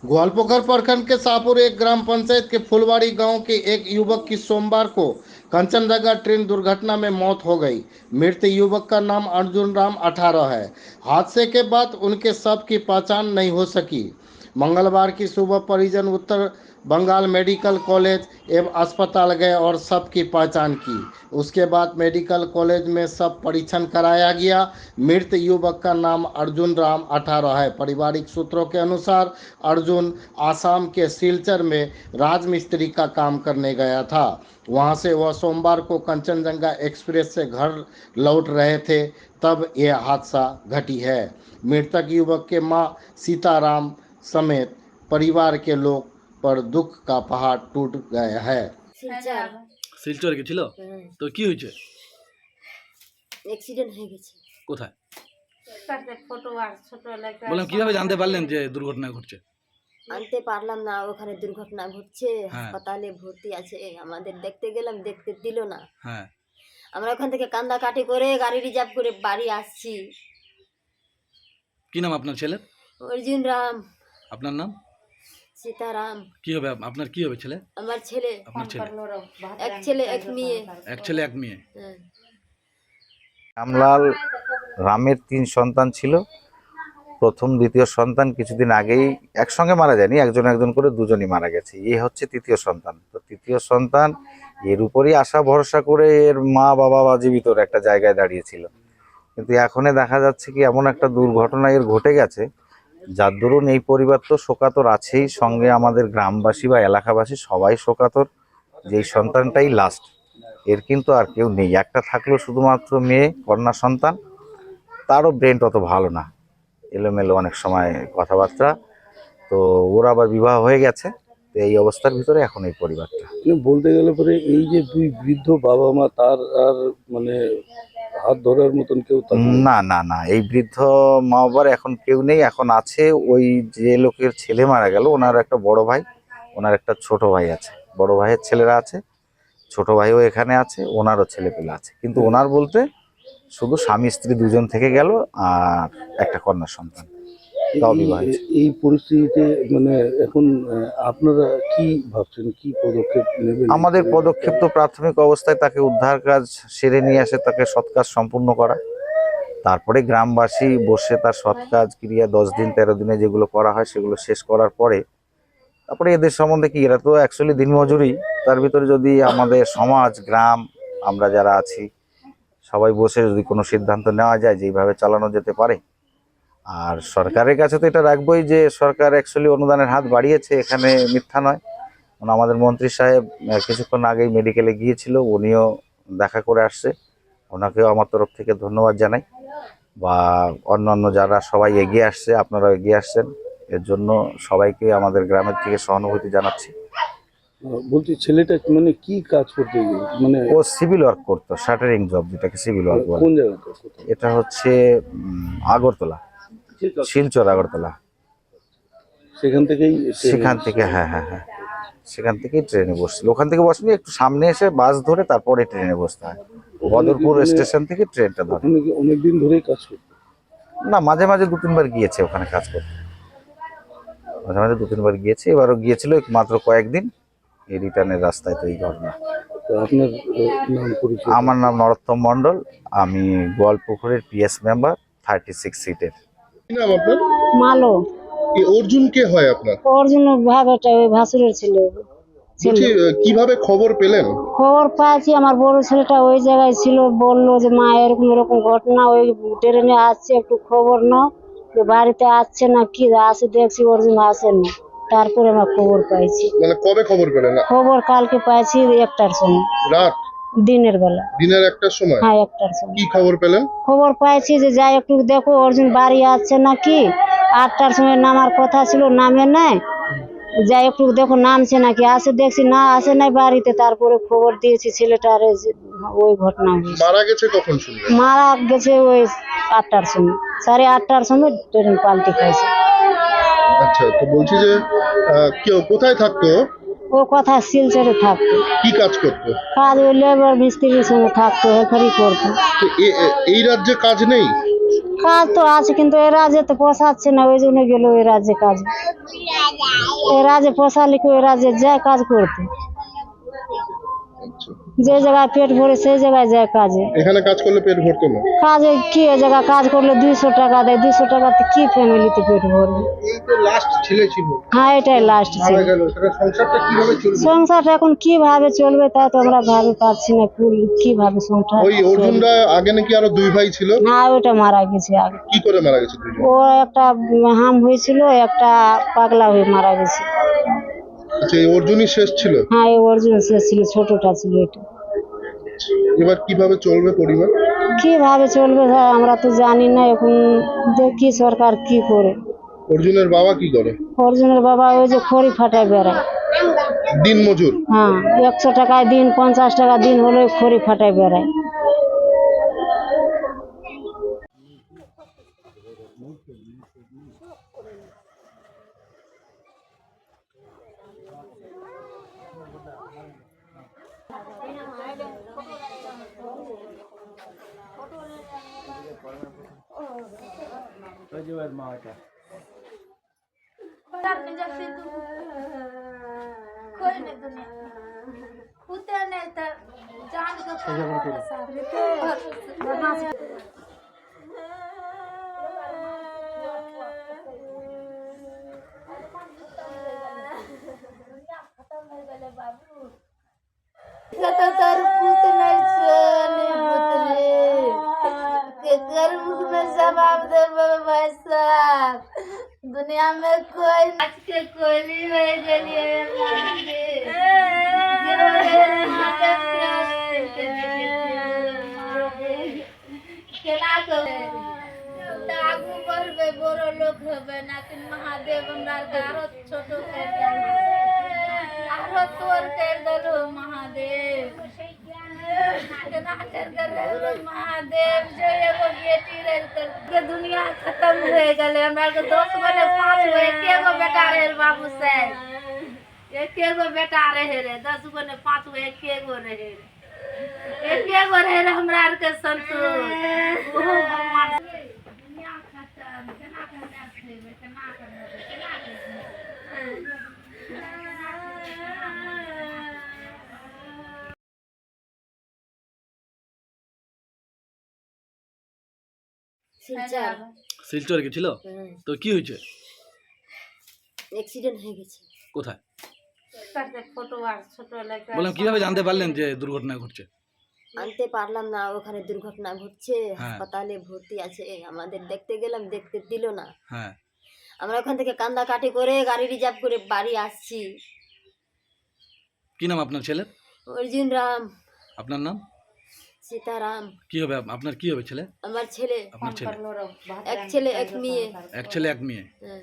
ग्वालपोखर प्रखंड के शाहपुर एक ग्राम पंचायत के फुलवाड़ी गांव के एक युवक की सोमवार को कंचनजंगा ट्रेन दुर्घटना में मौत हो गई। मृत युवक का नाम अर्जुन राम 18 है। हादसे के बाद उनके शव की पहचान नहीं हो सकी। मंगलवार की सुबह परिजन उत्तर बंगाल मेडिकल कॉलेज एवं अस्पताल गए और शव की पहचान की। उसके बाद मेडिकल कॉलेज में शव परीक्षण कराया गया। मृत युवक का नाम अर्जुन राम 18 है। पारिवारिक सूत्रों के अनुसार अर्जुन आसाम के सिलचर में राजमिस्त्री का काम करने गया था। वहां से वह सोमवार को कंचनजंगा एक्सप्रेस से घर लौट रहे थे, तब यह हादसा घटी है। मृतक युवक के मां सीताराम समेत परिवार के लोग पर दुख का पहाड़ टूट गया है। শিলচর গেছিল তো কি হয়েছে? অ্যাক্সিডেন্ট হয়ে গেছে। কোথায়? বললাম কিভাবে জানতে পারলেন যে দুর্ঘটনা ঘটছে? আনতে পারলাম না, ওখানে দুর্ঘটনা ঘটছে, হাসপাতালে ভর্তি আছে। আমাদের দেখতে গেলাম, দেখতে দিল না। হ্যাঁ, আমরা ওখান থেকে কান্দাকাটি করে গাড়ি রিজার্ভ করে বাড়ি আসছি। কি নাম আপনার ছেলের? অর্জুন রাম। আপনার নাম? সীতারাম। কি হবে আপনার, কি হবে ছেলে? আমার ছেলে। আপনার ছেলে? এক ছেলে এক মেয়ে। এক ছেলে এক মেয়ে। রামলাল রামের 3 সন্তান ছিল। প্রথম দ্বিতীয় সন্তান কিছুদিন আগেই একসঙ্গে মারা যায়নি, একজন একজন করে দুজনই মারা গেছে। এই হচ্ছে তৃতীয় সন্তান। তো তৃতীয় সন্তান এর উপরই আশা ভরসা করে এর মা বাবা বা জীবিত একটা জায়গায় দাঁড়িয়েছিল। কিন্তু এখনে দেখা যাচ্ছে কি এমন একটা দুর্ঘটনা এর ঘটে গেছে, যার দরুন এই পরিবার তো শোকাতর আছেই, সঙ্গে আমাদের গ্রামবাসী বা এলাকাবাসী সবাই শোকাতর। যেই সন্তানটাই লাস্ট, এর কিন্তু আর কেউ নেই। একটা থাকলো শুধুমাত্র মেয়ে, কন্যা সন্তান। তারও ব্রেন অত ভালো না, এলোমেলো অনেক সময় কথাবার্তা। তো ওর আবার বিবাহ হয়ে গেছে। তো এই অবস্থার ভিতরে এখন এই পরিবারটা বলতে গেলে পরে এই যে 2 বৃদ্ধ বাবা মা, তার আর মানে হাত ধরার মতন কেউ না না না, এই বৃদ্ধ মা বাবার এখন কেউ নেই। এখন আছে ওই যে লোকের ছেলে মারা গেল, ওনার একটা বড় ভাই, ওনার একটা ছোট ভাই আছে। বড় ভাইয়ের ছেলেরা আছে, ছোট ভাইও এখানে আছে, ওনারও ছেলেপেলে আছে। কিন্তু ওনার বলতে শুধু স্বামী স্ত্রী দুজন থেকে গেল আর একটা কন্যা সন্তান। এই পরিস্থিতিতে মানে এখন আপনারা কি ভাবছেন, কি পদক্ষেপ নেবেন? আমাদের পদক্ষেপ তো প্রাথমিক অবস্থায় তাকে উদ্ধার কাজ সেরে নিয়ে আসে, তাকে সৎ কাজ সম্পূর্ণ করা। তারপরে গ্রামবাসী বসে তার সৎ কাজ ক্রিয়া 10 দিন 13 দিনে যেগুলো করা হয় সেগুলো শেষ করার পরে তারপরে এদের সম্বন্ধে কি, এরা তো অ্যাকচুয়ালি দিনমজুরি। তার ভিতরে যদি আমাদের সমাজ, গ্রাম, আমরা যারা আছি সবাই বসে যদি কোনো সিদ্ধান্ত নেওয়া যায় যেইভাবে চালানো যেতে পারে। আর সরকারের কাছে তো এটা রাখবোই যে সরকার অ্যাকচুয়ালি অনুদানের হাত বাড়িয়েছে, এখানে মিথ্যা নয়। আমাদের মন্ত্রী সাহেব কিছুক্ষণ আগেই মেডিকেলে গিয়েছিল, উনিও দেখা করে আসছে। ওনাকেও আমার তরফ থেকে ধন্যবাদ জানাই, বা অন্যান্য যারা সবাই এগিয়ে আসছে, আপনারাও এগিয়ে আসছেন, এর জন্য সবাইকে আমাদের গ্রামের থেকে সহানুভূতি জানাচ্ছি। বলছি ছেলেটা মানে কি কাজ করতে, মানে ও সিভিল ওয়ার্ক করতো, শাটারিং জব, যেটাকে সিভিল ওয়ার্ক বলে। কোন জায়গাতে? এটা হচ্ছে আগরতলা, শিলচর আগরতলা। সেখান থেকে হ্যাঁ হ্যাঁ হ্যাঁ, সেখান থেকেই ট্রেনে বসছিল। ওখান থেকে বসলে একটু সামনে এসে বাস ধরে তারপরে ট্রেনে বসতে হয়। বদরপুর স্টেশন থেকে ট্রেনটা ধরে। অনেকদিন ধরেই কাজ করতে? না, মাঝে মাঝে 2-3 বার গিয়েছে ওখানে কাজ করতে, মাঝে মাঝে 2-3 বার গিয়েছে। এবারও গিয়েছিল মাত্র কয়েকদিন। এই রিটার্নের রাস্তায় তো এই ঘটনা। আপনার নাম পরিচয়? আমার নাম নরোত্তম মণ্ডল, আমি গোয়ালপুকুরের পিএস মেম্বার 36 সিটের। কি নাম আপনার? মালো। অর্জুন কে হয় আপনার? অর্জুন ভাবেটা ওই ভাসুরের ছিল। কিভাবে খবর পেলেন? খবর পাইছি, আমার বড় ছেলেটা ওই জায়গায় ছিল, বললো যে মা এরকম এরকম ঘটনা, ওই ট্রেনে আসছে, একটু খবর নাও, বাড়িতে আসছে না কি। আসে দেখছি অর্জুন আসেন না, তারপরে আমরা খবর পাইছি। মানে কবে খবর পেলেন? খবর কালকে পাইছি 1টার সময়। রাত? দিনের বেলা। দিনের 1টার সময়? হ্যাঁ, 1টার সময়। কি খবর পেলেন? খবর পাইছি যে যাই একটু দেখো অর্জুন বাড়ি আসছে নাকি। 8টার সময় নামার কথা ছিল, নামে নাই। যাই একটু দেখো নামছে নাকি। আসে দেখছি না, আসে নাই বাড়িতে। তারপরে খবর দিয়েছি ছেলেটার ওই ঘটনা হয়েছে। মারা গেছে কখন শুনলেন? মারা গেছে ওই 8টার সময়, 8:30টার সময় ট্রেন পাল্টি খাইছে। আচ্ছা, তো বলছি যে কেউ কোথায় থাকতো? ও কথা শিলচরে থাকতো। কি কাজ করতো? কাজ ওই লেবার মিস্ত্রির সঙ্গে থাকতো, হেফারি করতো। এই রাজ্যে কাজ নেই? কাজ তো আছে, কিন্তু এই রাজ্যে তো পোষাচ্ছে না, ওই জন্য গেল ওই রাজ্যে কাজ। এই রাজ্যে পয়সা লিখে ওই রাজ্যে যায় কাজ করতে, যে জায়গায় পেট ভরে সেই জায়গায় যায় কাজে। এখানে কাজ করলে পেট ভরতো না? কাজে কি ওই জায়গায় কাজ করলে 200 টাকা দেয়, 200 টাকাতে কি ফ্যামিলিতে পেট ভরবে? এই তো লাস্ট ছেলে ছিল, হ্যাঁ এটাই লাস্ট ছিল। মারা গেল, সেটা সংসারটা কিভাবে চলবে? সংসারটা এখন কিভাবে চলবে তাই তো আমরা ভাবে পাচ্ছি না, কিভাবে সংসার ওই চলবে। অর্জুনরা আগে নাকি আরো 2 ভাই ছিল, হ্যাঁ ওটা মারা গেছে আগে। কি করে মারা গেছে দুজন? ও একটা হাম হয়েছিল, একটা পাগলা হয়ে মারা গেছে। আচ্ছা, এই অর্জুনই শেষ ছিল? হ্যাঁ এই অর্জুন শেষ ছিল, ছোটটা ছিল এটা। এবার কিভাবে চলবে পরিবার? কিভাবে চলবে স্যার আমরা তো জানি না, এখন দেখি সরকার কি করে। অর্জুনের বাবা কি করে? অর্জুনের বাবা ওই যে খড়ি ফাটায় বেড়ায়। দিন মজুর? হ্যাঁ 100 টাকায় দিন, 50 টাকা দিন হলে খড়ি ফাটায় বেড়ায়। जवाब दे भाई साहब, दुनिया में कोई आज के कोई नहीं रह गए बड़ो लोग हबे नाकिन महादेव हमरा आरो छोट आरो तोर कर दलो महादेव महादेव जो एगो बेटी रह दुनिया खत्म हो गए। हमरा के 10 गो ने 5 गो एकेगो बेटा रहे बाबू साहब, एकेगो बेटा रहे रे, 10 गो ने 5 गो एकेगो रहे, एकेगो रहे हमरा के संतोष। ओहो भगवान दुनिया खत्म केना करना छै, केना करना শিলচর। শিলচর গেছিল? তো কি হয়েছে? অ্যাক্সিডেন্ট হয়ে গেছে। কোথায়? বললাম কিভাবে জানতে পারলেন যে দুর্ঘটনা ঘটছে? আনতে পারলাম না, ওখানে দুর্ঘটনা ঘটছে, হ্যাঁ। হাসপাতালে ভর্তি আছে। আমাদের দেখতে গেলাম, দেখতে দিল না। হ্যাঁ, আমরা ওখান থেকে কান্দাকাটি করে গাড়ি রিজার্ভ করে বাড়ি আসছি। কি নাম আপনার ছেলের? অর্জুন রাম। আপনার নাম? সীতারাম। কি হবে আপনার, কি হবে ছেলে? আমার ছেলে, আপনার ছেলে? এক ছেলে এক মেয়ে। এক ছেলে এক মেয়ে। হ্যাঁ।